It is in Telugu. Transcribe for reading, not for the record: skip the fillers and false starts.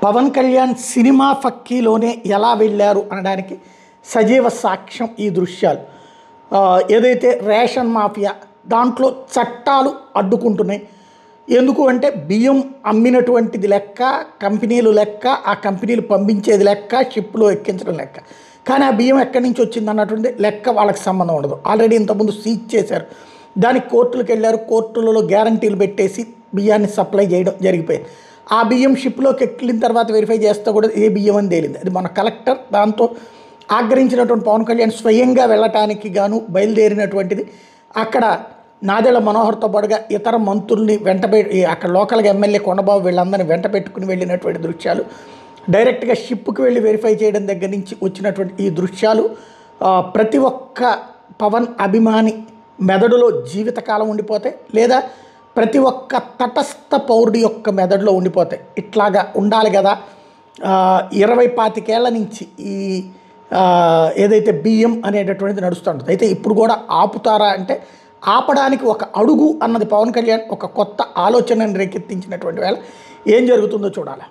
పవన్ కళ్యాణ్ సినిమా ఫక్కీలోనే ఎలా వెళ్ళారు అనడానికి సజీవ సాక్ష్యం ఈ దృశ్యాలు. ఏదైతే రేషన్ మాఫియా దాంట్లో చట్టాలు అడ్డుకుంటున్నాయి. ఎందుకు అంటే బియ్యం అమ్మినటువంటిది లెక్క, కంపెనీలు లెక్క, ఆ కంపెనీలు పంపించేది లెక్క, షిప్లో ఎక్కించడం లెక్క. కానీ ఆ బియ్యం ఎక్కడి నుంచి వచ్చింది అన్నటువంటి లెక్క వాళ్ళకి సంబంధం ఉండదు. ఆల్రెడీ ఇంతకుముందు సీజ్ చేశారు. దానికి కోర్టులకు వెళ్ళారు. కోర్టులలో గ్యారంటీలు పెట్టేసి బియ్యాన్ని సప్లై చేయడం జరిగిపోయింది. ఆ బియ్యం షిప్లోకి ఎక్కిన తర్వాత వెరిఫై చేస్తే కూడా ఏ బియ్యం అని తేలింది. అది మన కలెక్టర్ దాంతో ఆగ్రహించినటువంటి పవన్ కళ్యాణ్ స్వయంగా వెళ్ళటానికి గాను బయలుదేరినటువంటిది. అక్కడ నాదెళ్ల మనోహర్తో పాటుగా ఇతర మంత్రుల్ని అక్కడ లోకల్గా ఎమ్మెల్యే కొండబాబు వీళ్ళందరినీ వెంట పెట్టుకుని వెళ్ళినటువంటి దృశ్యాలు, డైరెక్ట్గా షిప్కి వెళ్ళి వెరిఫై చేయడం దగ్గర నుంచి వచ్చినటువంటి ఈ దృశ్యాలు ప్రతి ఒక్క పవన్ అభిమాని మెదడులో జీవితకాలం ఉండిపోతాయి, లేదా ప్రతి ఒక్క తటస్థ పౌరుడి యొక్క మెదడులో ఉండిపోతాయి. ఇట్లాగా ఉండాలి కదా. 20-25 ఏళ్ల నుంచి ఈ ఏదైతే బియ్యం అనేటటువంటిది నడుస్తూ ఉంటుంది. అయితే ఇప్పుడు కూడా ఆపుతారా అంటే ఆపడానికి ఒక అడుగు అన్నది పవన్ కళ్యాణ్ ఒక కొత్త ఆలోచనను రేకెత్తించినటువంటి వేళ ఏం జరుగుతుందో చూడాలి.